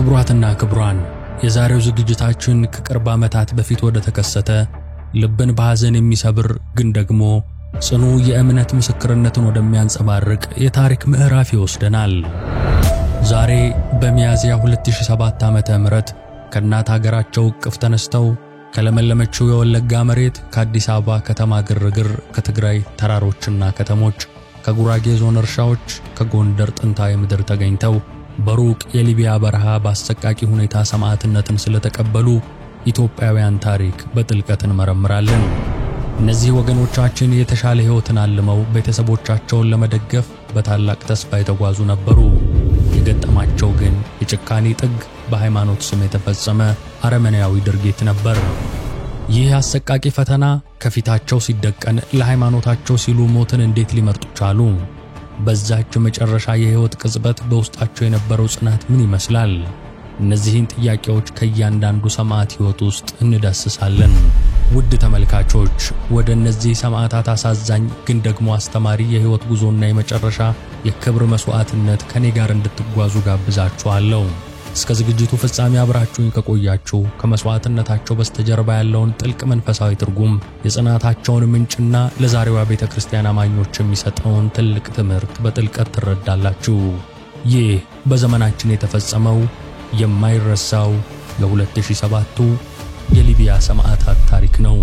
ክብሯትና ክብሯን የዛሬው ዝግጅታችን ከቅርብ ዓመታት በፊት ወደ ተከሰተ ልብን በሐዘን የሚሰብር ግን ደግሞ ጽኑ የእምነት ምስክርነትን ወደሚያንጸባርቅ የታሪክ ምዕራፍ ይወስደናል። ዛሬ በሚያዝያ 2007 ዓመተ ምህረት ከእናት ሀገራቸው እቅፍ ተነስተው ከለመለመችው የወለጋ መሬት ከአዲስ አበባ ከተማ ግርግር ከትግራይ ተራሮችና ከተሞች ከጉራጌ ዞን እርሻዎች ከጎንደር ጥንታዊ ምድር ተገኝተው በሩቅ የሊቢያ በረሃ በአሰቃቂ ሁኔታ ሰማዕትነትን ስለተቀበሉ ኢትዮጵያውያን ታሪክ በጥልቀት እንመረምራለን። እነዚህ ወገኖቻችን የተሻለ ሕይወትን አልመው ቤተሰቦቻቸውን ለመደገፍ በታላቅ ተስፋ የተጓዙ ነበሩ። የገጠማቸው ግን የጭካኔ ጥግ በሃይማኖት ስም የተፈጸመ አረመኔያዊ ድርጊት ነበር። ይህ አሰቃቂ ፈተና ከፊታቸው ሲደቀን ለሃይማኖታቸው ሲሉ ሞትን እንዴት ሊመርጡ ቻሉ? በዛች መጨረሻ የሕይወት ቅጽበት በውስጣቸው የነበረው ጽናት ምን ይመስላል? እነዚህን ጥያቄዎች ከእያንዳንዱ ሰማዕት ሕይወት ውስጥ እንዳስሳለን። ውድ ተመልካቾች፣ ወደ እነዚህ ሰማዕታት አሳዛኝ ግን ደግሞ አስተማሪ የሕይወት ጉዞና የመጨረሻ የክብር መስዋዕትነት ከኔ ጋር እንድትጓዙ ጋብዛችኋለሁ። እስከ ዝግጅቱ ፍጻሜ አብራችሁኝ ከቆያችሁ ከመስዋዕትነታቸው በስተጀርባ ያለውን ጥልቅ መንፈሳዊ ትርጉም፣ የጽናታቸውን ምንጭና ለዛሬዋ ቤተክርስቲያን አማኞች የሚሰጠውን ትልቅ ትምህርት በጥልቀት ትረዳላችሁ። ይህ በዘመናችን የተፈጸመው የማይረሳው የ2007ቱ የሊቢያ ሰማዕታት ታሪክ ነው።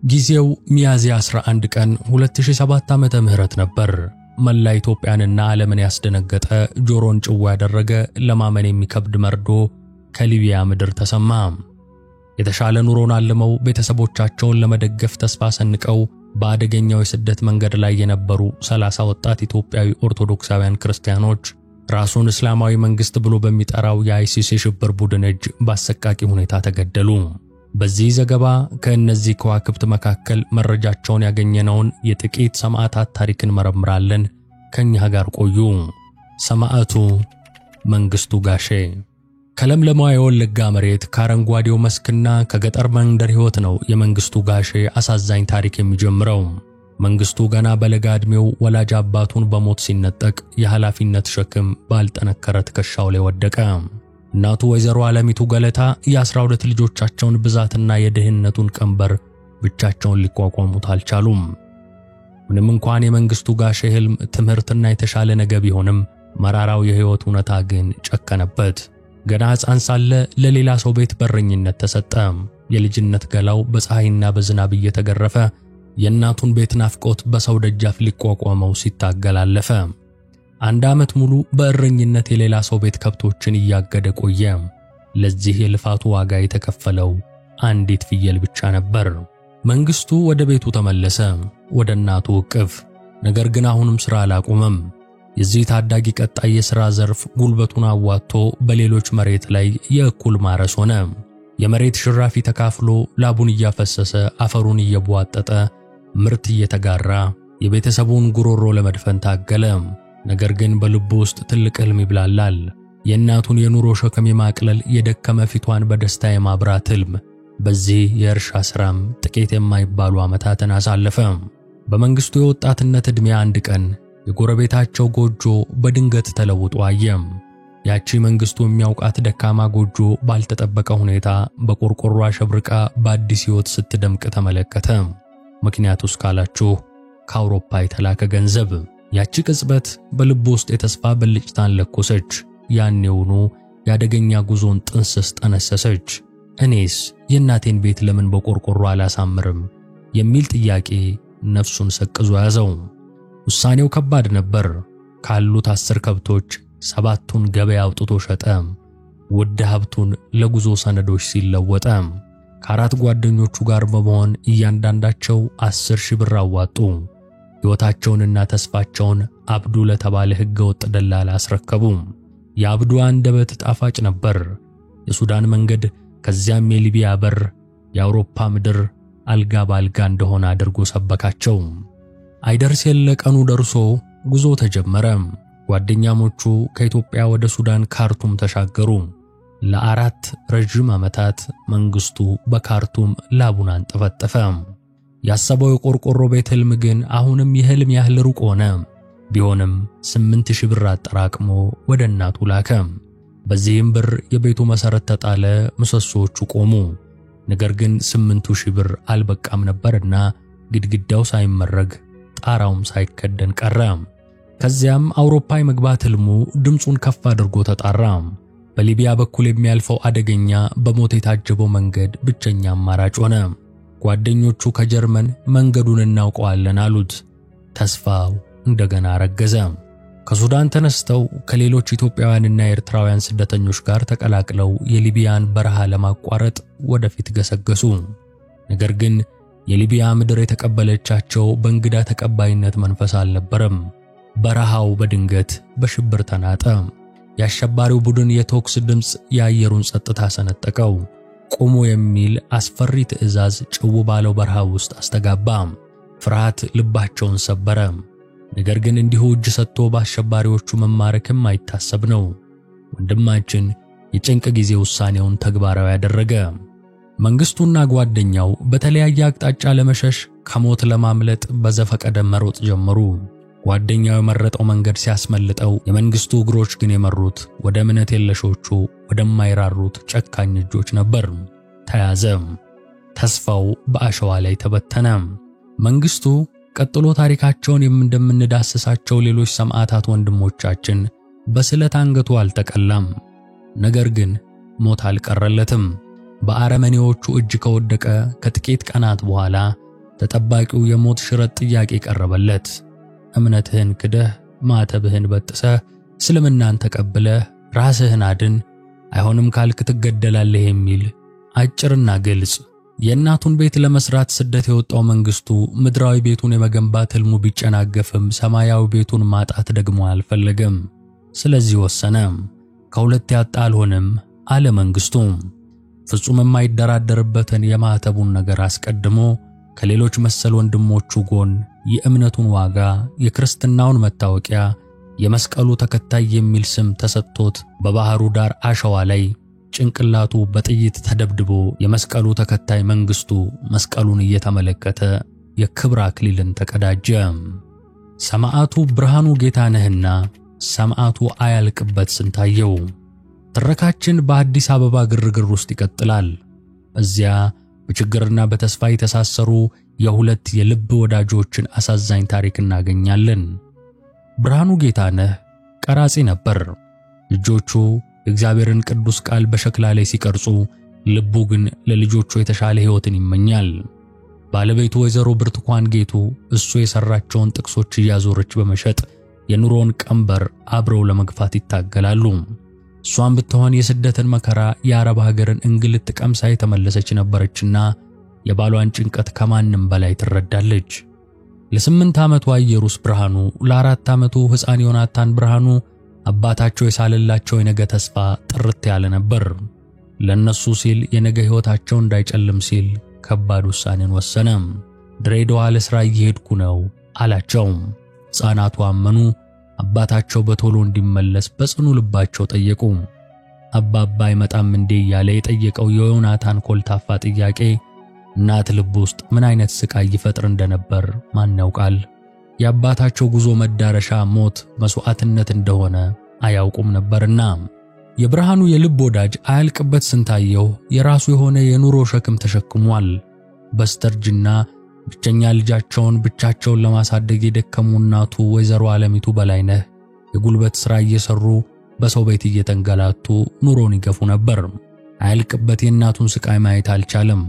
ጊዜው ሚያዝያ 11 ቀን 2007 ዓመተ ምህረት ነበር። መላ ኢትዮጵያንና ዓለምን ያስደነገጠ ጆሮን ጭው ያደረገ ለማመን የሚከብድ መርዶ ከሊቢያ ምድር ተሰማ። የተሻለ ኑሮን አልመው ቤተሰቦቻቸውን ለመደገፍ ተስፋ ሰንቀው በአደገኛው የስደት መንገድ ላይ የነበሩ 30 ወጣት ኢትዮጵያዊ ኦርቶዶክሳውያን ክርስቲያኖች ራሱን እስላማዊ መንግስት ብሎ በሚጠራው የአይሲስ የሽብር ቡድን እጅ በአሰቃቂ ሁኔታ ተገደሉ። በዚህ ዘገባ ከእነዚህ ከዋክብት መካከል መረጃቸውን ያገኘነውን የጥቂት ሰማዕታት ታሪክን መረምራለን። ከኛ ጋር ቆዩ። ሰማዕቱ መንግስቱ ጋሼ። ከለምለማው የወለጋ መሬት ከአረንጓዴው መስክና ከገጠር መንደር ሕይወት ነው የመንግስቱ ጋሼ አሳዛኝ ታሪክ የሚጀምረው። መንግስቱ ገና በለጋ ዕድሜው ወላጅ አባቱን በሞት ሲነጠቅ የኃላፊነት ሸክም ባልጠነከረ ትከሻው ላይ ወደቀ። እናቱ ወይዘሮ ዓለሚቱ ገለታ የ12 ልጆቻቸውን ብዛትና የድህነቱን ቀንበር ብቻቸውን ሊቋቋሙት አልቻሉም። ምንም እንኳን የመንግስቱ ጋሼ ህልም ትምህርትና የተሻለ ነገ ቢሆንም መራራው የሕይወት እውነታ ግን ጨከነበት። ገና ሕፃን ሳለ ለሌላ ሰው ቤት በረኝነት ተሰጠ። የልጅነት ገላው በፀሐይና በዝናብ እየተገረፈ የእናቱን ቤት ናፍቆት በሰው ደጃፍ ሊቋቋመው ሲታገል አለፈ። 1 ዓመት ሙሉ በእረኝነት የሌላ ሰው ቤት ከብቶችን እያገደ ቆየ። ለዚህ የልፋቱ ዋጋ የተከፈለው አንዲት ፍየል ብቻ ነበር። መንግስቱ ወደ ቤቱ ተመለሰ፣ ወደ እናቱ እቅፍ። ነገር ግን አሁንም ሥራ አላቆመም። የዚህ ታዳጊ ቀጣይ የሥራ ዘርፍ ጉልበቱን አዋጥቶ በሌሎች መሬት ላይ የእኩል ማረስ ሆነ። የመሬት ሽራፊ ተካፍሎ ላቡን እያፈሰሰ አፈሩን እየቧጠጠ ምርት እየተጋራ የቤተሰቡን ጉሮሮ ለመድፈን ታገለ። ነገር ግን በልቡ ውስጥ ትልቅ ህልም ይብላላል። የእናቱን የኑሮ ሸክም የማቅለል የደከመ ፊቷን በደስታ የማብራት ህልም። በዚህ የእርሻ ሥራም ጥቂት የማይባሉ ዓመታትን አሳለፈ። በመንግስቱ የወጣትነት ዕድሜ አንድ ቀን የጎረቤታቸው ጎጆ በድንገት ተለውጦ አየ። ያቺ መንግስቱ የሚያውቃት ደካማ ጎጆ ባልተጠበቀ ሁኔታ በቆርቆሮ አሸብርቃ በአዲስ ሕይወት ስትደምቅ ተመለከተ። ምክንያቱስ ካላችሁ ከአውሮፓ የተላከ ገንዘብ። ያቺ ቅጽበት በልቡ ውስጥ የተስፋ ብልጭታን ለኮሰች። ያኔውኑ ያደገኛ ጉዞን ጥንስስ ጠነሰሰች። እኔስ የእናቴን ቤት ለምን በቆርቆሮ አላሳምርም የሚል ጥያቄ ነፍሱን ሰቅዞ ያዘው። ውሳኔው ከባድ ነበር። ካሉት 10 ከብቶች 7ቱን ገበያ አውጥቶ ሸጠ። ውድ ሀብቱን ለጉዞ ሰነዶች ሲለወጠ ከ4 ጓደኞቹ ጋር በመሆን እያንዳንዳቸው 10,000 ብር አዋጡ። ሕይወታቸውንና ተስፋቸውን አብዱ ለተባለ ሕገወጥ ደላላ አስረከቡ። የአብዱ አንደበት ጣፋጭ ነበር። የሱዳን መንገድ ከዚያም የሊቢያ በር፣ የአውሮፓ ምድር አልጋ ባልጋ እንደሆነ አድርጎ ሰበካቸው። አይደርስ የለ ቀኑ ደርሶ ጉዞ ተጀመረ። ጓደኛሞቹ ከኢትዮጵያ ወደ ሱዳን ካርቱም ተሻገሩ። ለአራት ረጅም ዓመታት መንግስቱ በካርቱም ላቡን አንጠፈጠፈ። ያሰበው የቆርቆሮ ቤት ህልም ግን አሁንም የህልም ያህል ሩቅ ሆነ። ቢሆንም 8000 ብር አጠራቅሞ ወደ እናቱ ላከ። በዚህም ብር የቤቱ መሰረት ተጣለ፣ ምሰሶቹ ቆሙ። ነገር ግን 8000 ብር አልበቃም ነበርና ግድግዳው ሳይመረግ ጣራውም ሳይከደን ቀረ። ከዚያም አውሮፓ የመግባት ህልሙ ድምጹን ከፍ አድርጎ ተጣራ። በሊቢያ በኩል የሚያልፈው አደገኛ በሞት የታጀበው መንገድ ብቸኛ አማራጭ ሆነ። ጓደኞቹ ከጀርመን መንገዱን እናውቀዋለን አሉት። ተስፋው እንደገና ረገዘ። ከሱዳን ተነስተው ከሌሎች ኢትዮጵያውያንና ኤርትራውያን ስደተኞች ጋር ተቀላቅለው የሊቢያን በረሃ ለማቋረጥ ወደፊት ገሰገሱ። ነገር ግን የሊቢያ ምድር የተቀበለቻቸው በእንግዳ ተቀባይነት መንፈስ አልነበረም። በረሃው በድንገት በሽብር ተናጠ። የአሸባሪው ቡድን የቶክስ ድምፅ የአየሩን ጸጥታ ሰነጠቀው። ቆሞ የሚል አስፈሪ ትዕዛዝ ጭው ባለው በረሃ ውስጥ አስተጋባ። ፍርሃት ልባቸውን ሰበረ። ነገር ግን እንዲሁ እጅ ሰጥቶ በአሸባሪዎቹ መማረክም አይታሰብ ነው። ወንድማችን የጭንቅ ጊዜ ውሳኔውን ተግባራዊ ያደረገ። መንግስቱና ጓደኛው በተለያየ አቅጣጫ ለመሸሽ ከሞት ለማምለጥ በዘፈቀደ መሮጥ ጀመሩ። ጓደኛው የመረጠው መንገድ ሲያስመልጠው፣ የመንግስቱ እግሮች ግን የመሩት ወደ እምነት የለሾቹ ወደማይራሩት ጨካኝ እጆች ነበር። ተያዘ። ተስፋው በአሸዋ ላይ ተበተነ። መንግስቱ ቀጥሎ ታሪካቸውን እንደምንዳስሳቸው ሌሎች ሰማዕታት ወንድሞቻችን በስለት አንገቱ አልተቀላም። ነገር ግን ሞት አልቀረለትም። በአረመኔዎቹ እጅ ከወደቀ ከጥቂት ቀናት በኋላ ተጠባቂው የሞት ሽረት ጥያቄ ቀረበለት። እምነትህን ክደህ ማተብህን በጥሰህ እስልምናን ተቀብለህ ራስህን አድን፣ አይሆንም ካልክ ትገደላለህ የሚል አጭርና ግልጽ። የእናቱን ቤት ለመስራት ስደት የወጣው መንግስቱ ምድራዊ ቤቱን የመገንባት ህልሙ ቢጨናገፍም ሰማያዊ ቤቱን ማጣት ደግሞ አልፈለገም። ስለዚህ ወሰነ። ከሁለት ያጣ አልሆንም አለ መንግስቱ። ፍጹም የማይደራደርበትን የማተቡን ነገር አስቀድሞ ከሌሎች መሰል ወንድሞቹ ጎን የእምነቱን ዋጋ፣ የክርስትናውን መታወቂያ፣ የመስቀሉ ተከታይ የሚል ስም ተሰጥቶት በባህሩ ዳር አሸዋ ላይ ጭንቅላቱ በጥይት ተደብድቦ የመስቀሉ ተከታይ መንግስቱ መስቀሉን እየተመለከተ የክብር አክሊልን ተቀዳጀ። ሰማዕቱ ብርሃኑ ጌታነህና ሰማዕቱ አያልቅበት ስንታየው። ትረካችን በአዲስ አበባ ግርግር ውስጥ ይቀጥላል። እዚያ በችግርና በተስፋ የተሳሰሩ የሁለት የልብ ወዳጆችን አሳዛኝ ታሪክ እናገኛለን። ብርሃኑ ጌታነህ ቀራጺ ነበር። እጆቹ የእግዚአብሔርን ቅዱስ ቃል በሸክላ ላይ ሲቀርጹ፣ ልቡ ግን ለልጆቹ የተሻለ ሕይወትን ይመኛል። ባለቤቱ ወይዘሮ ብርቱካን ጌቱ እሱ የሰራቸውን ጥቅሶች እያዞረች በመሸጥ የኑሮን ቀንበር አብረው ለመግፋት ይታገላሉ። እሷም ብትሆን የስደትን መከራ፣ የአረብ ሀገርን እንግልት ቀምሳ የተመለሰች ነበረችና የባሏን ጭንቀት ከማንም በላይ ትረዳለች። ለ8 ዓመቱ ኢየሩስ ብርሃኑ፣ ለ4 ዓመቱ ሕፃን ዮናታን ብርሃኑ አባታቸው የሳለላቸው የነገ ተስፋ ጥርት ያለ ነበር። ለነሱ ሲል የነገ ሕይወታቸው እንዳይጨልም ሲል ከባድ ውሳኔን ወሰነ። ድሬዳዋ ለሥራ እየሄድኩ ነው አላቸው። ሕፃናቱ አመኑ። አባታቸው በቶሎ እንዲመለስ በጽኑ ልባቸው ጠየቁ። አባባ አይመጣም እንዴ እያለ የጠየቀው የዮናታን ኮልታፋ ጥያቄ እናት ልብ ውስጥ ምን አይነት ስቃይ ይፈጥር እንደነበር ማን ያውቃል? የአባታቸው ጉዞ መዳረሻ ሞት፣ መስዋዕትነት እንደሆነ አያውቁም ነበርና። የብርሃኑ የልብ ወዳጅ አያልቅበት ስንታየው የራሱ የሆነ የኑሮ ሸክም ተሸክሟል። በስተርጅና ብቸኛ ልጃቸውን ብቻቸውን ለማሳደግ የደከሙ እናቱ ወይዘሮ ዓለሚቱ በላይነህ የጉልበት ሥራ እየሰሩ በሰው ቤት እየተንገላቱ ኑሮን ይገፉ ነበር። አያልቅበት የእናቱን ስቃይ ማየት አልቻለም።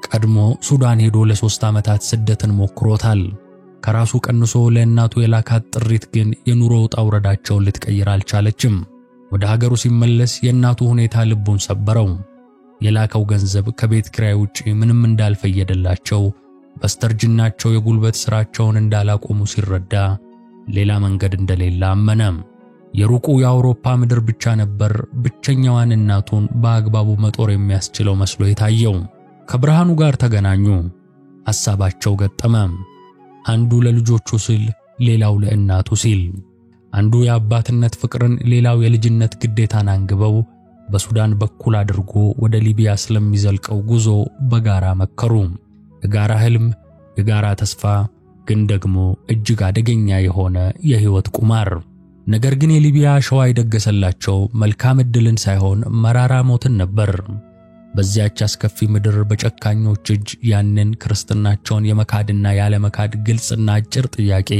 ቀድሞ ሱዳን ሄዶ ለ3 ዓመታት ስደትን ሞክሮታል። ከራሱ ቀንሶ ለእናቱ የላካት ጥሪት ግን የኑሮ ውጣ ውረዳቸውን ልትቀይር አልቻለችም። ወደ ሀገሩ ሲመለስ የእናቱ ሁኔታ ልቡን ሰበረው። የላከው ገንዘብ ከቤት ኪራይ ውጪ ምንም እንዳልፈየደላቸው፣ በስተርጅናቸው የጉልበት ሥራቸውን እንዳላቆሙ ሲረዳ ሌላ መንገድ እንደሌለ አመነ። የሩቁ የአውሮፓ ምድር ብቻ ነበር ብቸኛዋን እናቱን በአግባቡ መጦር የሚያስችለው መስሎ የታየው። ከብርሃኑ ጋር ተገናኙ። ሐሳባቸው ገጠመ። አንዱ ለልጆቹ ሲል፣ ሌላው ለእናቱ ሲል። አንዱ የአባትነት ፍቅርን፣ ሌላው የልጅነት ግዴታን አንግበው በሱዳን በኩል አድርጎ ወደ ሊቢያ ስለሚዘልቀው ጉዞ በጋራ መከሩ። የጋራ ህልም፣ የጋራ ተስፋ፣ ግን ደግሞ እጅግ አደገኛ የሆነ የህይወት ቁማር። ነገር ግን የሊቢያ አሸዋ የደገሰላቸው መልካም ዕድልን ሳይሆን መራራ ሞትን ነበር። በዚያች አስከፊ ምድር በጨካኞች እጅ ያንን ክርስትናቸውን የመካድና ያለመካድ ግልጽና አጭር ጥያቄ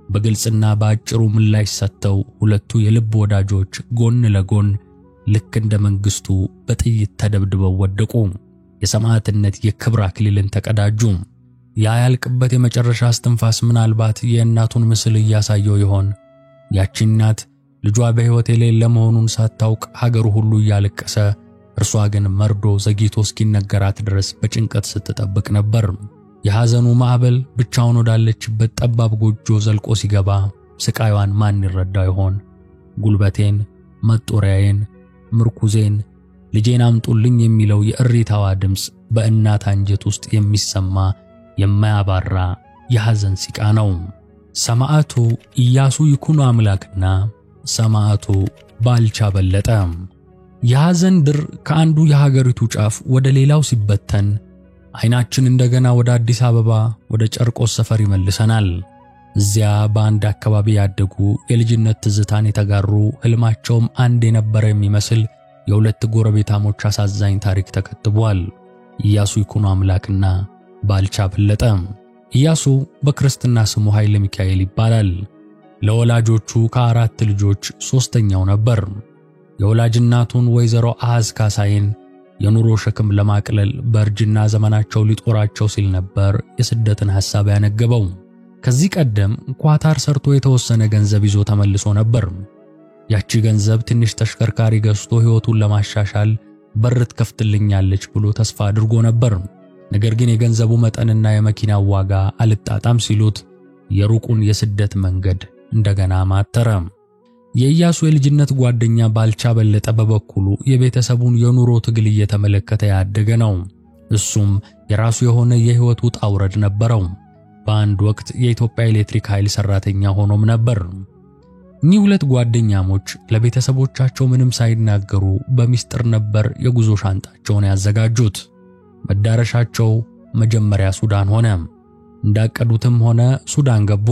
በግልጽና በአጭሩ ምላሽ ሰጥተው ሁለቱ የልብ ወዳጆች ጎን ለጎን ልክ እንደ መንግስቱ በጥይት ተደብድበው ወደቁ። የሰማዕትነት የክብር አክሊልን ተቀዳጁ። ያ ያልቅበት የመጨረሻ እስትንፋስ ምናልባት የእናቱን ምስል እያሳየው ይሆን? ያቺ እናት ልጇ በሕይወት የሌለ መሆኑን ሳታውቅ ሀገሩ ሁሉ እያለቀሰ፣ እርሷ ግን መርዶ ዘግይቶ እስኪነገራት ድረስ በጭንቀት ስትጠብቅ ነበር። የሐዘኑ ማዕበል ብቻውን ወዳለችበት ጠባብ ጎጆ ዘልቆ ሲገባ ስቃይዋን ማን ይረዳው ይሆን? ጉልበቴን፣ መጦሪያዬን፣ ምርኩዜን፣ ልጄን አምጡልኝ የሚለው የእሪታዋ ድምፅ በእናት አንጀት ውስጥ የሚሰማ የማያባራ የሐዘን ሲቃ ነው። ሰማዕቱ ኢያሱ ይኩኖ አምላክና ሰማዕቱ ባልቻ በለጠ። የሐዘን ድር ከአንዱ የሀገሪቱ ጫፍ ወደ ሌላው ሲበተን ዓይናችን እንደገና ወደ አዲስ አበባ ወደ ጨርቆስ ሰፈር ይመልሰናል። እዚያ በአንድ አካባቢ ያደጉ የልጅነት ትዝታን የተጋሩ ሕልማቸውም አንድ የነበረ የሚመስል የሁለት ጎረቤታሞች አሳዛኝ ታሪክ ተከትቧል። ኢያሱ ይኩኖ አምላክና ባልቻ በለጠ። ኢያሱ በክርስትና ስሙ ኃይለ ሚካኤል ይባላል። ለወላጆቹ ከአራት ልጆች ሶስተኛው ነበር። የወላጅ እናቱን ወይዘሮ አሃዝ ካሳይን የኑሮ ሸክም ለማቅለል በእርጅና ዘመናቸው ሊጦራቸው ሲል ነበር የስደትን ሐሳብ ያነገበው። ከዚህ ቀደም ኳታር ሰርቶ የተወሰነ ገንዘብ ይዞ ተመልሶ ነበር። ያቺ ገንዘብ ትንሽ ተሽከርካሪ ገዝቶ ሕይወቱን ለማሻሻል በር ትከፍትልኛለች ብሎ ተስፋ አድርጎ ነበር። ነገር ግን የገንዘቡ መጠንና የመኪናው ዋጋ አልጣጣም ሲሉት የሩቁን የስደት መንገድ እንደገና ማተረ። የኢያሱ የልጅነት ጓደኛ ባልቻ በለጠ በበኩሉ የቤተሰቡን የኑሮ ትግል እየተመለከተ ያደገ ነው። እሱም የራሱ የሆነ የሕይወት ውጣ ውረድ ነበረው። በአንድ ወቅት የኢትዮጵያ ኤሌክትሪክ ኃይል ሰራተኛ ሆኖም ነበር። እኚህ ሁለት ጓደኛሞች ለቤተሰቦቻቸው ምንም ሳይናገሩ በሚስጥር ነበር የጉዞ ሻንጣቸውን ያዘጋጁት። መዳረሻቸው መጀመሪያ ሱዳን ሆነ። እንዳቀዱትም ሆነ ሱዳን ገቡ።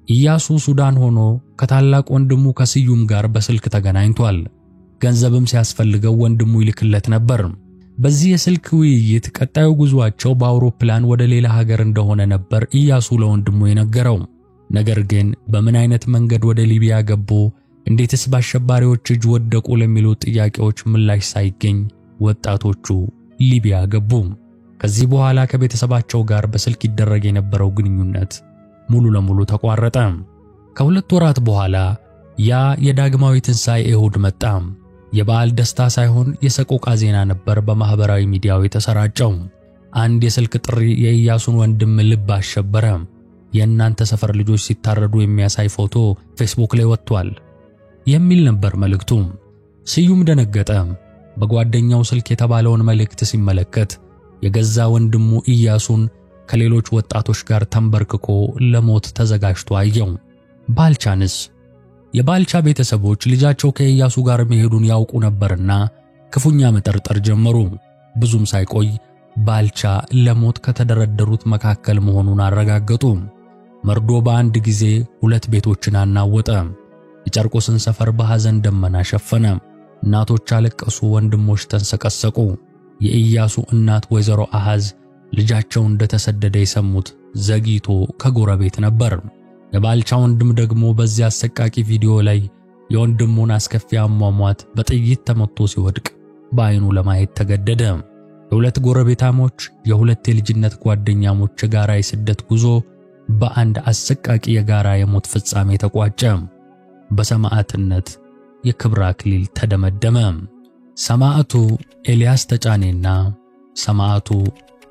ኢያሱ ሱዳን ሆኖ ከታላቅ ወንድሙ ከስዩም ጋር በስልክ ተገናኝቷል። ገንዘብም ሲያስፈልገው ወንድሙ ይልክለት ነበር። በዚህ የስልክ ውይይት ቀጣዩ ጉዟቸው በአውሮፕላን ወደ ሌላ ሀገር እንደሆነ ነበር ኢያሱ ለወንድሙ የነገረው። ነገር ግን በምን አይነት መንገድ ወደ ሊቢያ ገቡ፣ እንዴትስ በአሸባሪዎች እጅ ወደቁ ለሚሉ ጥያቄዎች ምላሽ ሳይገኝ ወጣቶቹ ሊቢያ ገቡ። ከዚህ በኋላ ከቤተሰባቸው ጋር በስልክ ይደረግ የነበረው ግንኙነት ሙሉ ለሙሉ ተቋረጠ። ከሁለት ወራት በኋላ ያ የዳግማዊ ትንሣኤ እሁድ መጣ። የበዓል ደስታ ሳይሆን የሰቆቃ ዜና ነበር በማህበራዊ ሚዲያው የተሰራጨው። አንድ የስልክ ጥሪ የኢያሱን ወንድም ልብ አሸበረ። የእናንተ ሰፈር ልጆች ሲታረዱ የሚያሳይ ፎቶ ፌስቡክ ላይ ወጥቷል የሚል ነበር መልእክቱ። ስዩም ደነገጠ። በጓደኛው ስልክ የተባለውን መልእክት ሲመለከት የገዛ ወንድሙ ኢያሱን ከሌሎች ወጣቶች ጋር ተንበርክኮ ለሞት ተዘጋጅቶ አየው። ባልቻንስ? የባልቻ ቤተሰቦች ልጃቸው ከኢያሱ ጋር መሄዱን ያውቁ ነበርና ክፉኛ መጠርጠር ጀመሩ። ብዙም ሳይቆይ ባልቻ ለሞት ከተደረደሩት መካከል መሆኑን አረጋገጡ። መርዶ በአንድ ጊዜ ሁለት ቤቶችን አናወጠ። የጨርቆስን ሰፈር በሐዘን ደመና ሸፈነ። እናቶች አለቀሱ፣ ወንድሞች ተንሰቀሰቁ። የኢያሱ እናት ወይዘሮ አሃዝ ልጃቸው እንደተሰደደ የሰሙት ዘግይቶ ከጎረቤት ነበር። የባልቻ ወንድም ደግሞ በዚያ አሰቃቂ ቪዲዮ ላይ የወንድሙን አስከፊ አሟሟት በጥይት ተመቶ ሲወድቅ በዓይኑ ለማየት ተገደደ። የሁለት ጎረቤታሞች የሁለት የልጅነት ጓደኛሞች የጋራ የስደት ጉዞ በአንድ አሰቃቂ የጋራ የሞት ፍጻሜ ተቋጨ። በሰማዕትነት የክብር አክሊል ተደመደመ። ሰማዕቱ ኤልያስ ተጫኔና ሰማዕቱ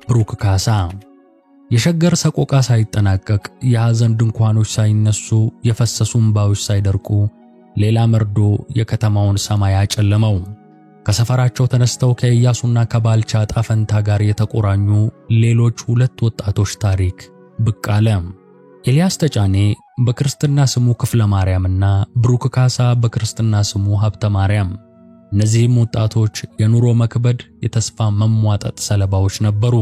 ብሩክ ካሳ። የሸገር ሰቆቃ ሳይጠናቀቅ፣ የሐዘን ድንኳኖች ሳይነሱ፣ የፈሰሱ እንባዎች ሳይደርቁ ሌላ መርዶ የከተማውን ሰማይ አጨለመው። ከሰፈራቸው ተነስተው ከኢያሱና ከባልቻ ዕጣ ፈንታ ጋር የተቆራኙ ሌሎች ሁለት ወጣቶች ታሪክ ብቅ አለ። ኤልያስ ተጫኔ በክርስትና ስሙ ክፍለ ማርያምና ብሩክ ካሳ በክርስትና ስሙ ሀብተ ማርያም። እነዚህም ወጣቶች የኑሮ መክበድ፣ የተስፋ መሟጠጥ ሰለባዎች ነበሩ።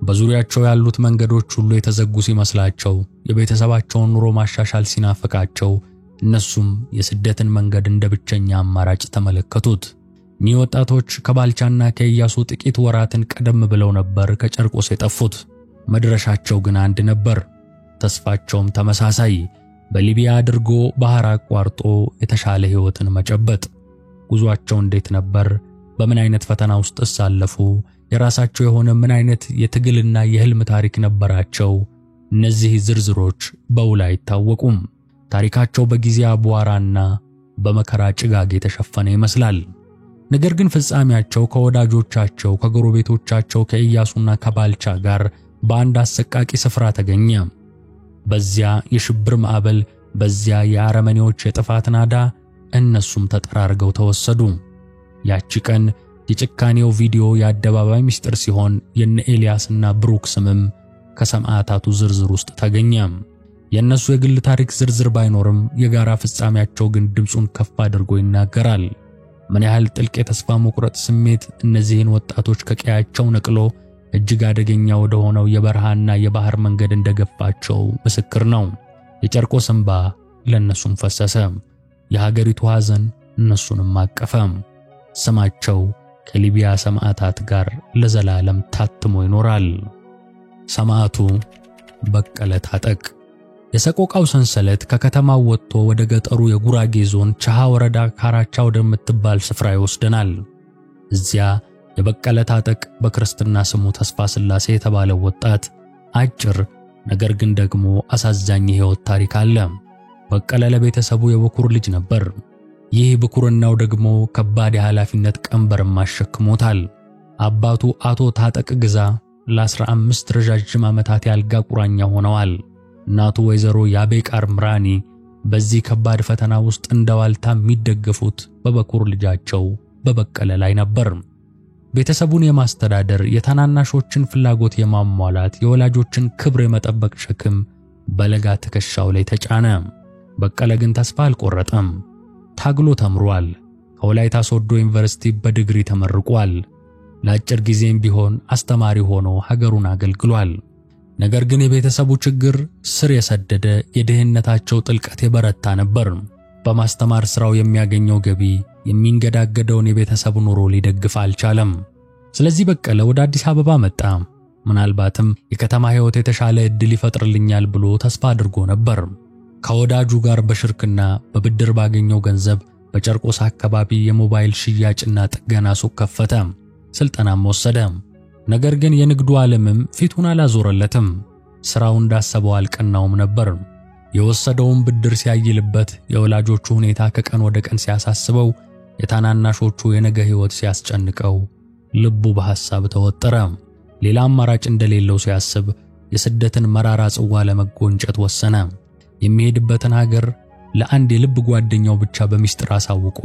በዙሪያቸው ያሉት መንገዶች ሁሉ የተዘጉ ሲመስላቸው፣ የቤተሰባቸውን ኑሮ ማሻሻል ሲናፍቃቸው፣ እነሱም የስደትን መንገድ እንደ ብቸኛ አማራጭ ተመለከቱት። እኒህ ወጣቶች ከባልቻና ከኢያሱ ጥቂት ወራትን ቀደም ብለው ነበር ከጨርቆስ የጠፉት። መድረሻቸው ግን አንድ ነበር። ተስፋቸውም ተመሳሳይ፣ በሊቢያ አድርጎ ባህር አቋርጦ የተሻለ ሕይወትን መጨበጥ። ጉዟቸው እንዴት ነበር? በምን አይነት ፈተና ውስጥ አሳለፉ? የራሳቸው የሆነ ምን አይነት የትግልና የህልም ታሪክ ነበራቸው? እነዚህ ዝርዝሮች በውል አይታወቁም። ታሪካቸው በጊዜ አቧራና በመከራ ጭጋግ የተሸፈነ ይመስላል። ነገር ግን ፍጻሜያቸው ከወዳጆቻቸው ከጎረቤቶቻቸው ከኢያሱና ከባልቻ ጋር በአንድ አሰቃቂ ስፍራ ተገኘ። በዚያ የሽብር ማዕበል፣ በዚያ የአረመኔዎች የጥፋት ናዳ እነሱም ተጠራርገው ተወሰዱ። ያቺ ቀን የጭካኔው ቪዲዮ የአደባባይ ምስጢር ሲሆን የነ ኤልያስና ብሩክ ስምም ከሰማዕታቱ ዝርዝር ውስጥ ተገኘ። የእነሱ የግል ታሪክ ዝርዝር ባይኖርም የጋራ ፍጻሜያቸው ግን ድምፁን ከፍ አድርጎ ይናገራል። ምን ያህል ጥልቅ የተስፋ መቁረጥ ስሜት እነዚህን ወጣቶች ከቀያቸው ነቅሎ እጅግ አደገኛ ወደ ሆነው የበረሃና የባህር መንገድ እንደገፋቸው ምስክር ነው። የጨርቆስ እንባ ለእነሱም ፈሰሰ። የሀገሪቱ ሐዘን እነሱንም አቀፈ። ስማቸው ከሊቢያ ሰማዕታት ጋር ለዘላለም ታትሞ ይኖራል። ሰማዕቱ በቀለ ታጠቅ። የሰቆቃው ሰንሰለት ከከተማው ወጥቶ ወደ ገጠሩ የጉራጌ ዞን ቻሃ ወረዳ ካራቻ ወደምትባል ስፍራ ይወስደናል። እዚያ የበቀለ ታጠቅ በክርስትና ስሙ ተስፋ ሥላሴ የተባለው ወጣት አጭር ነገር ግን ደግሞ አሳዛኝ የሕይወት ታሪክ አለ። በቀለ ለቤተሰቡ የበኩር ልጅ ነበር። ይህ ብኩርናው ደግሞ ከባድ የኃላፊነት ቀንበርም አሸክሞታል። አባቱ አቶ ታጠቅ ግዛ ለ15 ረዣዥም ዓመታት ያልጋ ቁራኛ ሆነዋል። እናቱ ወይዘሮ ያቤቃር ምራኒ በዚህ ከባድ ፈተና ውስጥ እንደ ዋልታ የሚደገፉት በበኩር ልጃቸው በበቀለ ላይ ነበር። ቤተሰቡን የማስተዳደር፣ የታናናሾችን ፍላጎት የማሟላት፣ የወላጆችን ክብር የመጠበቅ ሸክም በለጋ ትከሻው ላይ ተጫነ። በቀለ ግን ተስፋ አልቆረጠም። ታግሎ ተምሯል። ከወላይታ ሶዶ ዩኒቨርሲቲ በዲግሪ ተመርቋል። ለአጭር ጊዜም ቢሆን አስተማሪ ሆኖ ሀገሩን አገልግሏል። ነገር ግን የቤተሰቡ ችግር ስር የሰደደ፣ የድህነታቸው ጥልቀት የበረታ ነበር። በማስተማር ሥራው የሚያገኘው ገቢ የሚንገዳገደውን የቤተሰብ ኑሮ ሊደግፍ አልቻለም። ስለዚህ በቀለ ወደ አዲስ አበባ መጣ። ምናልባትም የከተማ ሕይወት የተሻለ ዕድል ይፈጥርልኛል ብሎ ተስፋ አድርጎ ነበር። ከወዳጁ ጋር በሽርክና በብድር ባገኘው ገንዘብ በጨርቆስ አካባቢ የሞባይል ሽያጭና ጥገና ሱቅ ከፈተ። ስልጠናም ወሰደ። ነገር ግን የንግዱ ዓለምም ፊቱን አላዞረለትም። ሥራው እንዳሰበው አልቀናውም ነበር። የወሰደውን ብድር ሲያይልበት፣ የወላጆቹ ሁኔታ ከቀን ወደ ቀን ሲያሳስበው፣ የታናናሾቹ የነገ ሕይወት ሲያስጨንቀው፣ ልቡ በሐሳብ ተወጠረ። ሌላ አማራጭ እንደሌለው ሲያስብ የስደትን መራራ ጽዋ ለመጎንጨት ወሰነ። የሚሄድበትን ሀገር ለአንድ የልብ ጓደኛው ብቻ በሚስጥር አሳውቆ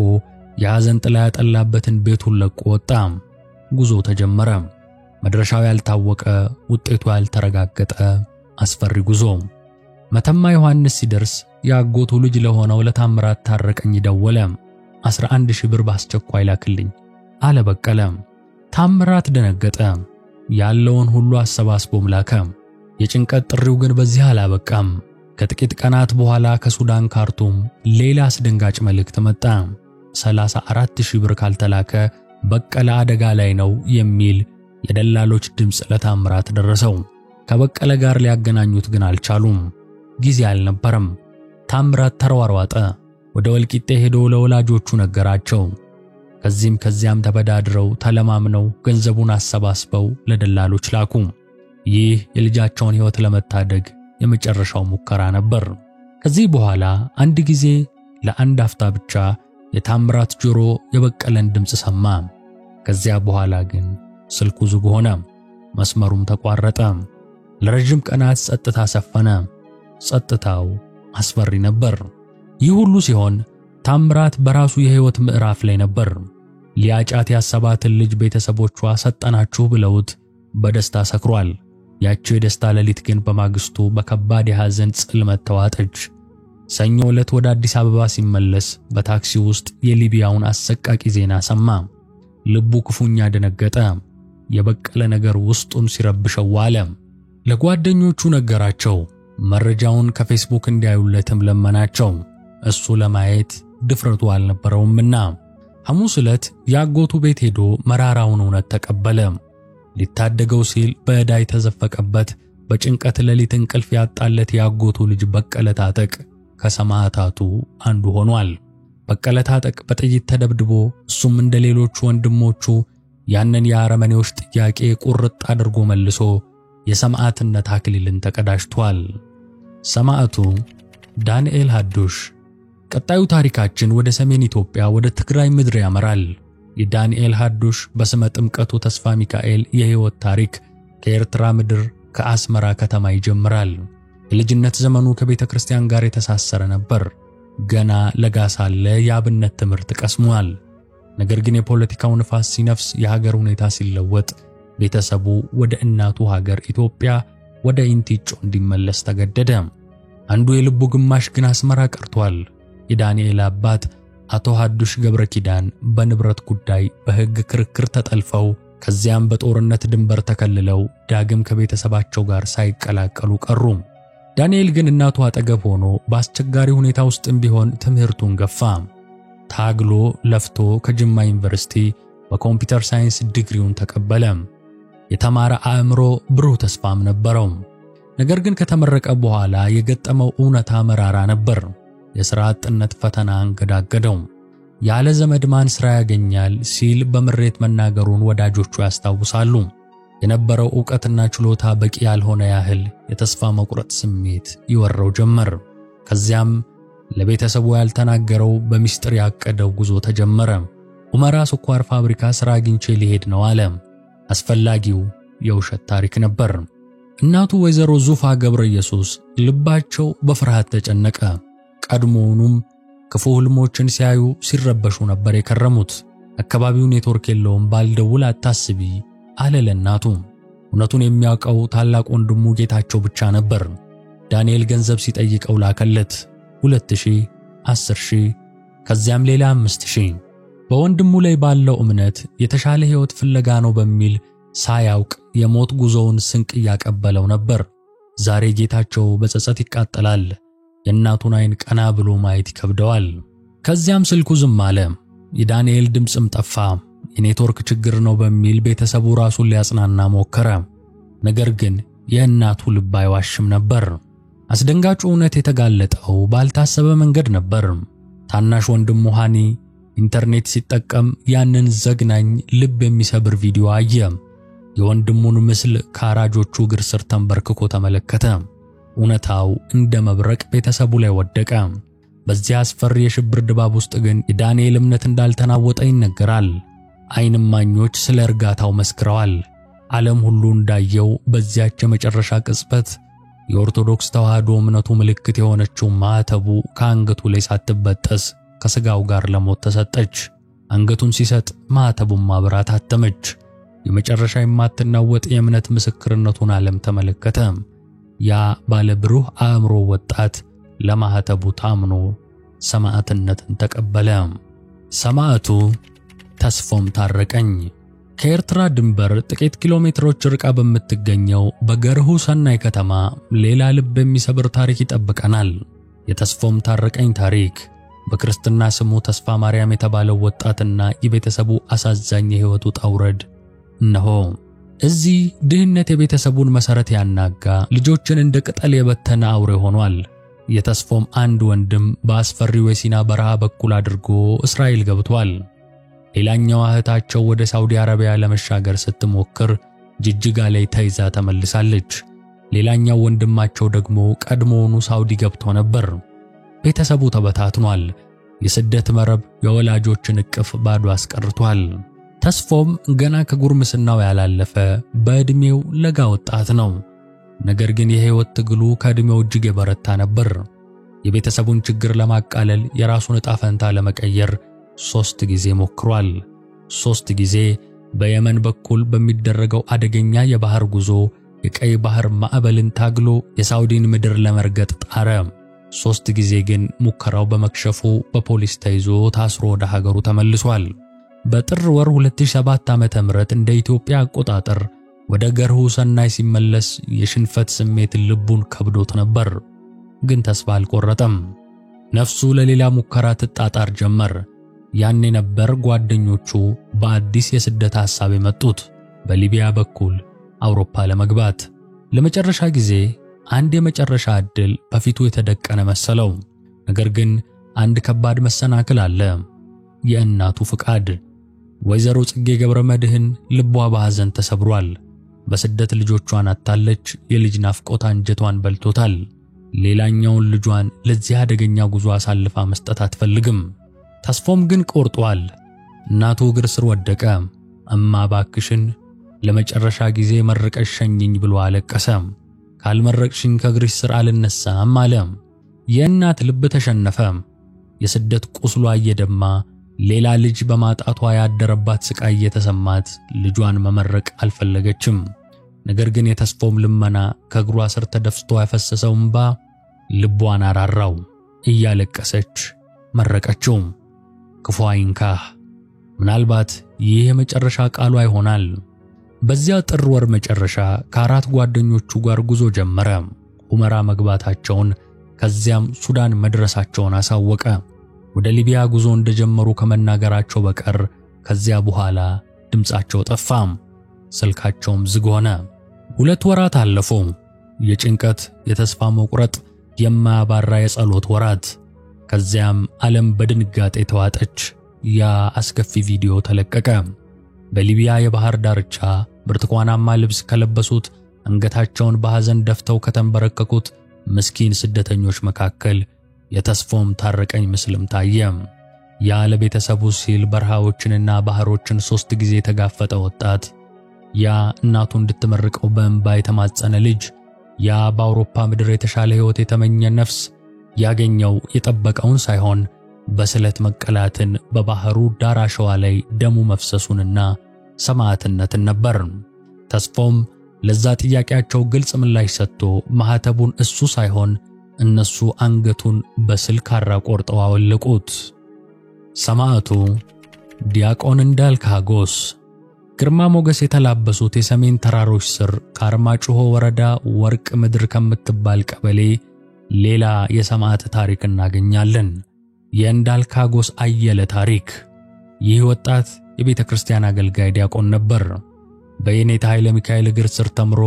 የሐዘን ጥላ ያጠላበትን ቤቱን ለቆ ወጣ። ጉዞ ተጀመረ። መድረሻው ያልታወቀ፣ ውጤቱ ያልተረጋገጠ አስፈሪ ጉዞ። መተማ ዮሐንስ ሲደርስ የአጎቱ ልጅ ለሆነው ለታምራት ታረቀኝ ደወለ። 11,000 ብር በአስቸኳይ ላክልኝ አለ በቀለ። ታምራት ደነገጠ። ያለውን ሁሉ አሰባስቦም ላከ። የጭንቀት ጥሪው ግን በዚህ አላበቃም። ከጥቂት ቀናት በኋላ ከሱዳን ካርቱም ሌላ አስደንጋጭ መልእክት መጣ። 34,000 ብር ካልተላከ በቀለ አደጋ ላይ ነው የሚል የደላሎች ድምፅ ለታምራት ደረሰው። ከበቀለ ጋር ሊያገናኙት ግን አልቻሉም። ጊዜ አልነበረም። ታምራት ተሯሯጠ። ወደ ወልቂጤ ሄዶ ለወላጆቹ ነገራቸው። ከዚያም ተበዳድረው ተለማምነው ገንዘቡን አሰባስበው ለደላሎች ላኩ። ይህ የልጃቸውን ሕይወት ለመታደግ የመጨረሻው ሙከራ ነበር። ከዚህ በኋላ አንድ ጊዜ ለአንድ አፍታ ብቻ የታምራት ጆሮ የበቀለን ድምፅ ሰማ። ከዚያ በኋላ ግን ስልኩ ዝግ ሆነ፣ መስመሩም ተቋረጠ። ለረጅም ቀናት ጸጥታ ሰፈነ። ጸጥታው አስፈሪ ነበር። ይህ ሁሉ ሲሆን ታምራት በራሱ የሕይወት ምዕራፍ ላይ ነበር። ሊያጫት ያሰባትን ልጅ ቤተሰቦቿ ሰጠናችሁ ብለውት በደስታ ሰክሯል። ያቺው የደስታ ሌሊት ግን በማግስቱ በከባድ የሐዘን ጽልመት ተዋጠች። ሰኞ ዕለት ወደ አዲስ አበባ ሲመለስ በታክሲ ውስጥ የሊቢያውን አሰቃቂ ዜና ሰማ። ልቡ ክፉኛ ደነገጠ። የበቀለ ነገር ውስጡን ሲረብሸው ዋለ። ለጓደኞቹ ነገራቸው። መረጃውን ከፌስቡክ እንዲያዩለትም ለመናቸው። እሱ ለማየት ድፍረቱ አልነበረውምና ሐሙስ ዕለት ያጎቱ ቤት ሄዶ መራራውን እውነት ተቀበለ። ሊታደገው ሲል በዕዳ የተዘፈቀበት በጭንቀት ሌሊት እንቅልፍ ያጣለት ያጎቱ ልጅ በቀለ ታጠቅ ከሰማዕታቱ አንዱ ሆኗል። በቀለ ታጠቅ በጥይት ተደብድቦ እሱም እንደ ሌሎቹ ወንድሞቹ ያንን የአረመኔዎች ጥያቄ ቁርጥ አድርጎ መልሶ የሰማዕትነት አክሊልን ተቀዳጅቷል። ሰማዕቱ ዳንኤል ሐዱሽ። ቀጣዩ ታሪካችን ወደ ሰሜን ኢትዮጵያ ወደ ትግራይ ምድር ያመራል። የዳንኤል ሐዱሽ በስመ ጥምቀቱ ተስፋ ሚካኤል የሕይወት ታሪክ ከኤርትራ ምድር ከአስመራ ከተማ ይጀምራል። የልጅነት ዘመኑ ከቤተ ክርስቲያን ጋር የተሳሰረ ነበር። ገና ለጋ ሳለ የአብነት ትምህርት ቀስሟል። ነገር ግን የፖለቲካው ንፋስ ሲነፍስ፣ የሀገር ሁኔታ ሲለወጥ ቤተሰቡ ወደ እናቱ ሀገር ኢትዮጵያ ወደ ኢንቲጮ እንዲመለስ ተገደደ። አንዱ የልቡ ግማሽ ግን አስመራ ቀርቷል። የዳንኤል አባት አቶ ሐዱሽ ገብረ ኪዳን በንብረት ጉዳይ በሕግ ክርክር ተጠልፈው ከዚያም በጦርነት ድንበር ተከልለው ዳግም ከቤተሰባቸው ጋር ሳይቀላቀሉ ቀሩ። ዳንኤል ግን እናቱ አጠገብ ሆኖ በአስቸጋሪ ሁኔታ ውስጥም ቢሆን ትምህርቱን ገፋ። ታግሎ ለፍቶ ከጅማ ዩኒቨርሲቲ በኮምፒውተር ሳይንስ ዲግሪውን ተቀበለ። የተማረ አእምሮ፣ ብሩህ ተስፋም ነበረው። ነገር ግን ከተመረቀ በኋላ የገጠመው እውነታ መራራ ነበር። የሥራ አጥነት ፈተና አንገዳገደው። ያለ ዘመድ ማን ሥራ ያገኛል ሲል በምሬት መናገሩን ወዳጆቹ ያስታውሳሉ። የነበረው ዕውቀትና ችሎታ በቂ ያልሆነ ያህል የተስፋ መቁረጥ ስሜት ይወረው ጀመር። ከዚያም ለቤተሰቡ ያልተናገረው በሚስጥር ያቀደው ጉዞ ተጀመረ። ኡመራ ስኳር ፋብሪካ ሥራ አግኝቼ ሊሄድ ነው አለ። አስፈላጊው የውሸት ታሪክ ነበር። እናቱ ወይዘሮ ዙፋ ገብረ ኢየሱስ ልባቸው በፍርሃት ተጨነቀ። ቀድሞውኑም ክፉ ህልሞችን ሲያዩ ሲረበሹ ነበር የከረሙት። አካባቢው ኔትወርክ የለውም፣ ባልደውል አታስቢ አለ ለእናቱ። እውነቱን የሚያውቀው ታላቅ ወንድሙ ጌታቸው ብቻ ነበር። ዳንኤል ገንዘብ ሲጠይቀው ላከለት 2000፣ 10000፣ ከዚያም ሌላ 5000። በወንድሙ ላይ ባለው እምነት የተሻለ ሕይወት ፍለጋ ነው በሚል ሳያውቅ የሞት ጉዞውን ስንቅ እያቀበለው ነበር። ዛሬ ጌታቸው በጸጸት ይቃጠላል። የእናቱን ዓይን ቀና ብሎ ማየት ይከብደዋል። ከዚያም ስልኩ ዝም አለ። የዳንኤል ድምፅም ጠፋ። የኔትወርክ ችግር ነው በሚል ቤተሰቡ ራሱን ሊያጽናና ሞከረ። ነገር ግን የእናቱ ልብ አይዋሽም ነበር። አስደንጋጩ እውነት የተጋለጠው ባልታሰበ መንገድ ነበር። ታናሽ ወንድሙ ሃኒ ኢንተርኔት ሲጠቀም ያንን ዘግናኝ ልብ የሚሰብር ቪዲዮ አየ። የወንድሙን ምስል ከአራጆቹ እግር ስር ተንበርክኮ ተመለከተ። እውነታው እንደ መብረቅ ቤተሰቡ ላይ ወደቀ። በዚያ አስፈሪ የሽብር ድባብ ውስጥ ግን የዳንኤል እምነት እንዳልተናወጠ ይነገራል። ዓይን እማኞች ስለ እርጋታው መስክረዋል። ዓለም ሁሉ እንዳየው በዚያች የመጨረሻ ቅጽበት የኦርቶዶክስ ተዋህዶ እምነቱ ምልክት የሆነችው ማዕተቡ ከአንገቱ ላይ ሳትበጠስ ከሥጋው ጋር ለሞት ተሰጠች። አንገቱን ሲሰጥ ማዕተቡን ማብራት አተመች። የመጨረሻ የማትናወጥ የእምነት ምስክርነቱን ዓለም ተመለከተ። ያ ባለ ብሩህ አእምሮ ወጣት ለማዕተቡ ታምኖ ሰማዕትነትን ተቀበለ። ሰማዕቱ ተስፎም ታረቀኝ ከኤርትራ ድንበር ጥቂት ኪሎ ሜትሮች ርቃ በምትገኘው በገርሁ ሰናይ ከተማ ሌላ ልብ የሚሰብር ታሪክ ይጠብቀናል። የተስፎም ታረቀኝ ታሪክ በክርስትና ስሙ ተስፋ ማርያም የተባለው ወጣትና የቤተሰቡ አሳዛኝ የሕይወቱ ውጣ ውረድ እነሆ። እዚህ ድህነት የቤተሰቡን መሠረት ያናጋ፣ ልጆችን እንደ ቅጠል የበተነ አውሬ ሆኗል። የተስፎም አንድ ወንድም በአስፈሪው የሲና በረሃ በኩል አድርጎ እስራኤል ገብቷል። ሌላኛዋ እህታቸው ወደ ሳውዲ አረቢያ ለመሻገር ስትሞክር ጅጅጋ ላይ ተይዛ ተመልሳለች። ሌላኛው ወንድማቸው ደግሞ ቀድሞውኑ ሳውዲ ገብቶ ነበር። ቤተሰቡ ተበታትኗል። የስደት መረብ የወላጆችን እቅፍ ባዶ አስቀርቷል። ተስፎም ገና ከጉርምስናው ያላለፈ በዕድሜው ለጋ ወጣት ነው። ነገር ግን የሕይወት ትግሉ ከዕድሜው እጅግ የበረታ ነበር። የቤተሰቡን ችግር ለማቃለል የራሱን ዕጣ ፈንታ ለመቀየር 3 ጊዜ ሞክሯል። 3 ጊዜ በየመን በኩል በሚደረገው አደገኛ የባህር ጉዞ የቀይ ባህር ማዕበልን ታግሎ የሳውዲን ምድር ለመርገጥ ጣረ። 3 ጊዜ ግን ሙከራው በመክሸፉ በፖሊስ ተይዞ ታስሮ ወደ ሀገሩ ተመልሷል። በጥር ወር 2007 ዓ.ም እንደ ኢትዮጵያ አቆጣጠር ወደ ገርሁ ሰናይ ሲመለስ የሽንፈት ስሜት ልቡን ከብዶት ነበር። ግን ተስፋ አልቆረጠም። ነፍሱ ለሌላ ሙከራ ትጣጣር ጀመር። ያኔ ነበር ጓደኞቹ በአዲስ የስደት ሐሳብ የመጡት፣ በሊቢያ በኩል አውሮፓ ለመግባት። ለመጨረሻ ጊዜ አንድ የመጨረሻ ዕድል በፊቱ የተደቀነ መሰለው። ነገር ግን አንድ ከባድ መሰናክል አለ፤ የእናቱ ፍቃድ። ወይዘሮ ጽጌ ገብረ መድኅን ልቧ በሐዘን ተሰብሯል። በስደት ልጆቿን አጣለች። የልጅ ናፍቆት አንጀቷን በልቶታል። ሌላኛውን ልጇን ለዚህ አደገኛ ጉዞ አሳልፋ መስጠት አትፈልግም። ተስፋም ግን ቆርጧል። እናቱ እግር ስር ወደቀ። እማ ባክሽን ለመጨረሻ ጊዜ መርቀሽ ሸኝኝ ብሎ አለቀሰ። ካልመረቅሽኝ ከእግርሽ ስር አልነሳም አለ። የእናት ልብ ተሸነፈ። የስደት ቁስሏ እየደማ ሌላ ልጅ በማጣቷ ያደረባት ስቃይ እየተሰማት ልጇን መመረቅ አልፈለገችም። ነገር ግን የተስፋውም ልመና ከእግሯ ስር ተደፍቶ ያፈሰሰው እንባ ልቧን አራራው። እያለቀሰች መረቀችው። ክፉ አይንካህ። ምናልባት ይህ የመጨረሻ ቃሏ ይሆናል። በዚያ ጥር ወር መጨረሻ ከአራት ጓደኞቹ ጋር ጉዞ ጀመረ። ሁመራ መግባታቸውን ከዚያም ሱዳን መድረሳቸውን አሳወቀ። ወደ ሊቢያ ጉዞ እንደጀመሩ ከመናገራቸው በቀር ከዚያ በኋላ ድምጻቸው ጠፋ። ስልካቸውም ዝግ ሆነ። 2 ወራት አለፉ። የጭንቀት፣ የተስፋ መቁረጥ፣ የማያባራ የጸሎት ወራት። ከዚያም ዓለም በድንጋጤ ተዋጠች። ያ አስከፊ ቪዲዮ ተለቀቀ። በሊቢያ የባህር ዳርቻ ብርቱካናማ ልብስ ከለበሱት አንገታቸውን በሐዘን ደፍተው ከተንበረከኩት ምስኪን ስደተኞች መካከል የተስፋውም ታረቀኝ ምስልም ታየ። ያ ለቤተሰቡ ሲል በረሃዎችንና ባህሮችን 3 ጊዜ የተጋፈጠ ወጣት፣ ያ እናቱ እንድትመርቀው በእንባ የተማጸነ ልጅ፣ ያ በአውሮፓ ምድር የተሻለ ሕይወት የተመኘ ነፍስ ያገኘው የጠበቀውን ሳይሆን በስለት መቀላትን፣ በባህሩ ዳር አሸዋ ላይ ደሙ መፍሰሱንና ሰማዕትነትን ነበር። ተስፋውም ለዛ ጥያቄያቸው ግልጽ ምላሽ ሰጥቶ ማህተቡን እሱ ሳይሆን እነሱ አንገቱን በስልክ ቆርጠው አወለቁት። ሰማዕቱ ዲያቆን እንዳልክ ሀጎስ ግርማ ሞገስ የተላበሱት የሰሜን ተራሮች ስር ከአርማጭሆ ወረዳ ወርቅ ምድር ከምትባል ቀበሌ ሌላ የሰማዕት ታሪክ እናገኛለን። የእንዳልክ ሀጎስ አየለ ታሪክ። ይህ ወጣት የቤተ ክርስቲያን አገልጋይ ዲያቆን ነበር። በየኔታ ኃይለ ሚካኤል እግር ስር ተምሮ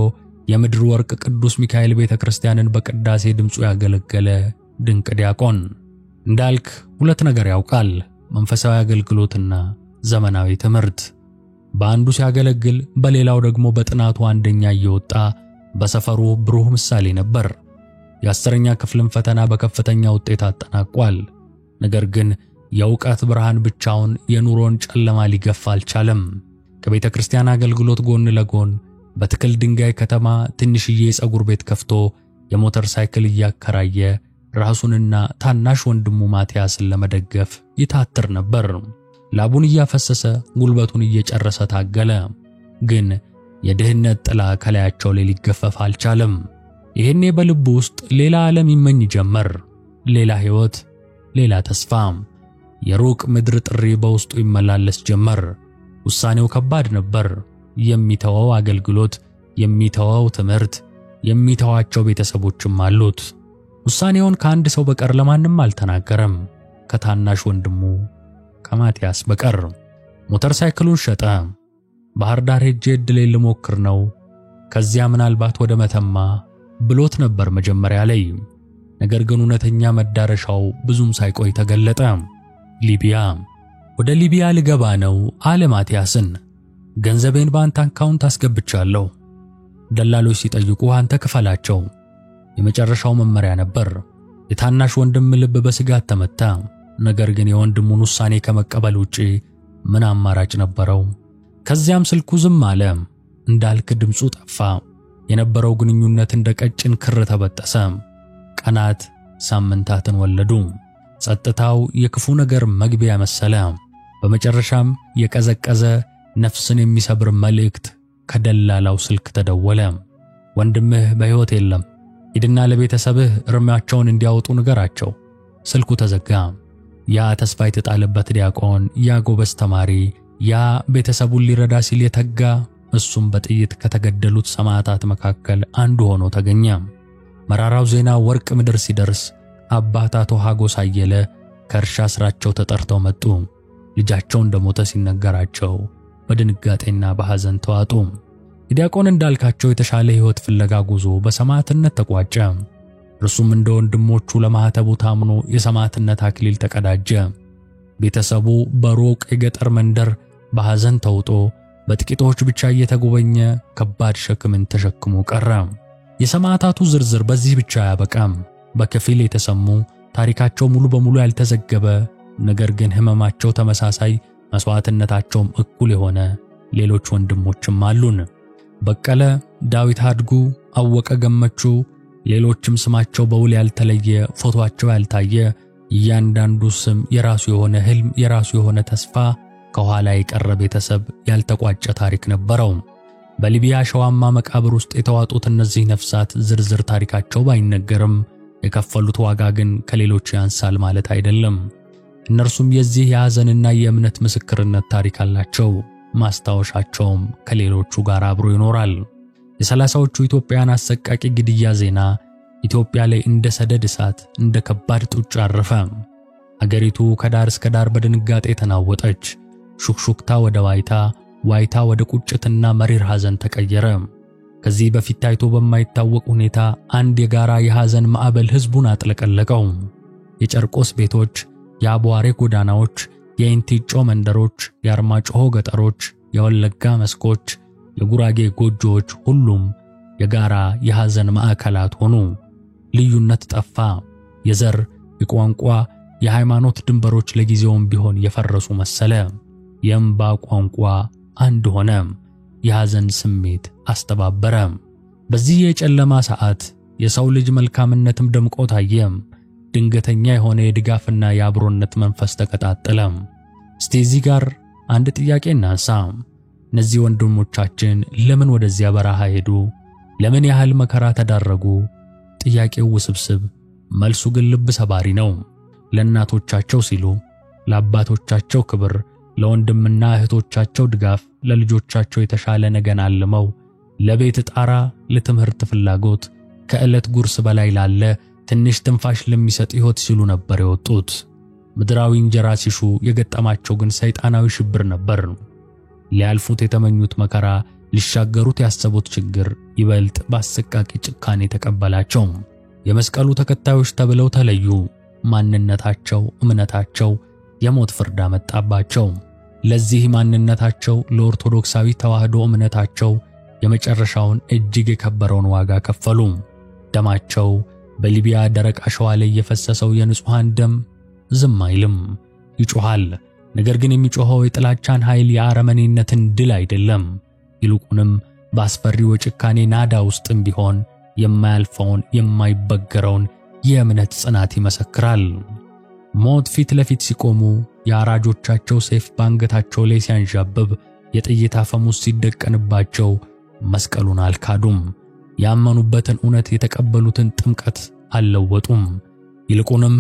የምድር ወርቅ ቅዱስ ሚካኤል ቤተ ክርስቲያንን በቅዳሴ ድምፁ ያገለገለ ድንቅ ዲያቆን። እንዳልክ 2 ነገር ያውቃል፤ መንፈሳዊ አገልግሎትና ዘመናዊ ትምህርት። በአንዱ ሲያገለግል፣ በሌላው ደግሞ በጥናቱ አንደኛ እየወጣ በሰፈሩ ብሩህ ምሳሌ ነበር። የ10ኛ ክፍልን ፈተና በከፍተኛ ውጤት አጠናቋል። ነገር ግን የእውቀት ብርሃን ብቻውን የኑሮን ጨለማ ሊገፋ አልቻለም። ከቤተ ክርስቲያን አገልግሎት ጎን ለጎን በትክል ድንጋይ ከተማ ትንሽዬ የፀጉር ቤት ከፍቶ የሞተር ሳይክል እያከራየ ራሱንና ታናሽ ወንድሙ ማቲያስን ለመደገፍ ይታትር ነበር። ላቡን እያፈሰሰ ጉልበቱን እየጨረሰ ታገለ። ግን የድህነት ጥላ ከላያቸው ላይ ሊገፈፍ አልቻለም። ይሄኔ በልቡ ውስጥ ሌላ ዓለም ይመኝ ጀመር። ሌላ ሕይወት፣ ሌላ ተስፋ። የሩቅ ምድር ጥሪ በውስጡ ይመላለስ ጀመር። ውሳኔው ከባድ ነበር። የሚተወው አገልግሎት፣ የሚተወው ትምህርት፣ የሚተዋቸው ቤተሰቦችም አሉት። ውሳኔውን ከአንድ ሰው በቀር ለማንም አልተናገረም፣ ከታናሽ ወንድሙ ከማቲያስ በቀር። ሞተር ሳይክሉን ሸጠ። ባህር ዳር ሄጄ ዕድሌን ልሞክር ነው፣ ከዚያ ምናልባት ወደ መተማ ብሎት ነበር መጀመሪያ ላይ። ነገር ግን እውነተኛ መዳረሻው ብዙም ሳይቆይ ተገለጠ። ሊቢያ። ወደ ሊቢያ ልገባ ነው አለ ማቲያስን። ገንዘቤን በአንተ አካውንት አስገብቻለሁ። ደላሎች ሲጠይቁ አንተ ክፈላቸው። የመጨረሻው መመሪያ ነበር። የታናሽ ወንድም ልብ በስጋት ተመታ። ነገር ግን የወንድሙን ውሳኔ ከመቀበል ውጪ ምን አማራጭ ነበረው? ከዚያም ስልኩ ዝም አለ። እንዳልክ ድምፁ ጠፋ። የነበረው ግንኙነት እንደ ቀጭን ክር ተበጠሰ። ቀናት ሳምንታትን ወለዱ። ጸጥታው የክፉ ነገር መግቢያ መሰለ። በመጨረሻም የቀዘቀዘ ነፍስን የሚሰብር መልእክት ከደላላው ስልክ ተደወለ። ወንድምህ በሕይወት የለም፣ ሂድና ለቤተሰብህ እርማቸውን እንዲያወጡ ንገራቸው። ስልኩ ተዘጋ። ያ ተስፋ የተጣለበት ዲያቆን፣ ያ ጎበዝ ተማሪ፣ ያ ቤተሰቡን ሊረዳ ሲል የተጋ እሱም በጥይት ከተገደሉት ሰማዕታት መካከል አንዱ ሆኖ ተገኘ። መራራው ዜና ወርቅ ምድር ሲደርስ አባት አቶ ሀጎስ አየለ ከእርሻ ስራቸው ተጠርተው መጡ። ልጃቸው እንደሞተ ሲነገራቸው በድንጋጤና በሐዘን ተዋጡ። የዲያቆን እንዳልካቸው የተሻለ ሕይወት ፍለጋ ጉዞ በሰማዕትነት ተቋጨ። እርሱም እንደ ወንድሞቹ ለማኅተቡ ታምኖ የሰማዕትነት አክሊል ተቀዳጀ። ቤተሰቡ በሩቅ የገጠር መንደር በሐዘን ተውጦ በጥቂቶች ብቻ እየተጎበኘ ከባድ ሸክምን ተሸክሞ ቀረ። የሰማዕታቱ ዝርዝር በዚህ ብቻ አያበቃም። በከፊል የተሰሙ ታሪካቸው ሙሉ በሙሉ ያልተዘገበ ነገር ግን ሕመማቸው ተመሳሳይ መስዋዕትነታቸውም እኩል የሆነ ሌሎች ወንድሞችም አሉን። በቀለ፣ ዳዊት አድጉ፣ አወቀ ገመቹ፣ ሌሎችም ስማቸው በውል ያልተለየ ፎቶአቸው ያልታየ እያንዳንዱ ስም የራሱ የሆነ ህልም፣ የራሱ የሆነ ተስፋ፣ ከኋላ የቀረ ቤተሰብ፣ ያልተቋጨ ታሪክ ነበረው። በሊቢያ ሸዋማ መቃብር ውስጥ የተዋጡት እነዚህ ነፍሳት ዝርዝር ታሪካቸው ባይነገርም የከፈሉት ዋጋ ግን ከሌሎች ያንሳል ማለት አይደለም። እነርሱም የዚህ የሐዘንና የእምነት ምስክርነት ታሪክ አላቸው። ማስታወሻቸውም ከሌሎቹ ጋር አብሮ ይኖራል። የሰላሳዎቹ ኢትዮጵያውያን አሰቃቂ ግድያ ዜና ኢትዮጵያ ላይ እንደ ሰደድ እሳት፣ እንደ ከባድ ጡጫ አረፈ። አገሪቱ ከዳር እስከ ዳር በድንጋጤ ተናወጠች። ሹክሹክታ ወደ ዋይታ፣ ዋይታ ወደ ቁጭትና መሪር ሐዘን ተቀየረ። ከዚህ በፊት ታይቶ በማይታወቅ ሁኔታ አንድ የጋራ የሐዘን ማዕበል ሕዝቡን አጥለቀለቀው። የጨርቆስ ቤቶች፣ የአቧሬ ጎዳናዎች፣ የኢንቲጮ መንደሮች፣ የአርማጭሆ ገጠሮች፣ የወለጋ መስኮች፣ የጉራጌ ጎጆዎች ሁሉም የጋራ የሐዘን ማዕከላት ሆኑ። ልዩነት ጠፋ። የዘር፣ የቋንቋ፣ የሃይማኖት ድንበሮች ለጊዜውም ቢሆን የፈረሱ መሰለ። የእምባ ቋንቋ አንድ ሆነ። የሐዘን ስሜት አስተባበረ። በዚህ የጨለማ ሰዓት የሰው ልጅ መልካምነትም ደምቆ ታየ። ድንገተኛ የሆነ የድጋፍና የአብሮነት መንፈስ ተቀጣጠለ። እስቲ እዚህ ጋር አንድ ጥያቄ እናንሳ። እነዚህ ወንድሞቻችን ለምን ወደዚያ በረሃ ሄዱ? ለምን ያህል መከራ ተዳረጉ? ጥያቄው ውስብስብ፣ መልሱ ግን ልብ ሰባሪ ነው። ለእናቶቻቸው ሲሉ፣ ለአባቶቻቸው ክብር፣ ለወንድምና እህቶቻቸው ድጋፍ፣ ለልጆቻቸው የተሻለ ነገን አልመው፣ ለቤት ጣራ፣ ለትምህርት ፍላጎት፣ ከዕለት ጉርስ በላይ ላለ ትንሽ ትንፋሽ ለሚሰጥ ሕይወት ሲሉ ነበር የወጡት። ምድራዊ እንጀራ ሲሹ የገጠማቸው ግን ሰይጣናዊ ሽብር ነበር። ሊያልፉት የተመኙት መከራ፣ ሊሻገሩት ያሰቡት ችግር ይበልጥ በአሰቃቂ ጭካኔ ተቀበላቸው። የመስቀሉ ተከታዮች ተብለው ተለዩ። ማንነታቸው፣ እምነታቸው የሞት ፍርድ አመጣባቸው። ለዚህ ማንነታቸው፣ ለኦርቶዶክሳዊ ተዋህዶ እምነታቸው የመጨረሻውን እጅግ የከበረውን ዋጋ ከፈሉ። ደማቸው በሊቢያ ደረቅ አሸዋ ላይ የፈሰሰው የንጹሃን ደም ዝም አይልም፣ ይጮሃል። ነገር ግን የሚጮኸው የጥላቻን ኃይል፣ የአረመኔነትን ድል አይደለም። ይልቁንም በአስፈሪው የጭካኔ ናዳ ውስጥም ቢሆን የማያልፈውን የማይበገረውን የእምነት ጽናት ይመሰክራል። ሞት ፊት ለፊት ሲቆሙ፣ የአራጆቻቸው ሰይፍ ባንገታቸው ላይ ሲያንዣብብ፣ የጥይት አፈሙዝ ሲደቀንባቸው መስቀሉን አልካዱም። ያመኑበትን እውነት፣ የተቀበሉትን ጥምቀት አልለወጡም። ይልቁንም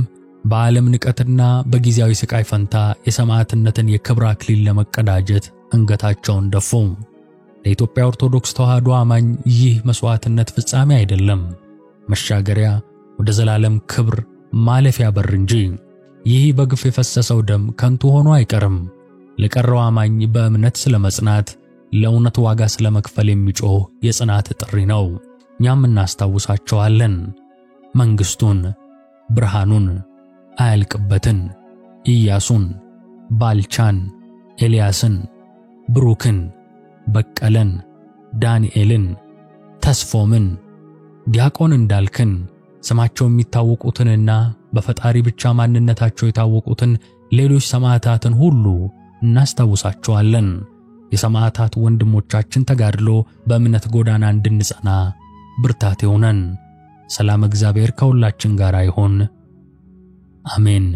በዓለም ንቀትና በጊዜያዊ ስቃይ ፈንታ የሰማዕትነትን የክብር አክሊል ለመቀዳጀት አንገታቸውን ደፉ። ለኢትዮጵያ ኦርቶዶክስ ተዋህዶ አማኝ ይህ መስዋዕትነት ፍጻሜ አይደለም፣ መሻገሪያ፣ ወደ ዘላለም ክብር ማለፊያ በር እንጂ። ይህ በግፍ የፈሰሰው ደም ከንቱ ሆኖ አይቀርም። ለቀረው አማኝ በእምነት ስለመጽናት፣ ለእውነት ዋጋ ስለመክፈል የሚጮህ የጽናት ጥሪ ነው። እኛም እናስታውሳቸዋለን። መንግስቱን፣ ብርሃኑን፣ አያልቅበትን፣ ኢያሱን፣ ባልቻን፣ ኤልያስን፣ ብሩክን፣ በቀለን፣ ዳንኤልን፣ ተስፎምን፣ ዲያቆን እንዳልክን፣ ስማቸው የሚታወቁትንና በፈጣሪ ብቻ ማንነታቸው የታወቁትን ሌሎች ሰማዕታትን ሁሉ እናስታውሳቸዋለን። የሰማዕታት ወንድሞቻችን ተጋድሎ በእምነት ጎዳና እንድንጸና ብርታት ይሁነን። ሰላም እግዚአብሔር ከሁላችን ጋር ይሁን። አሜን።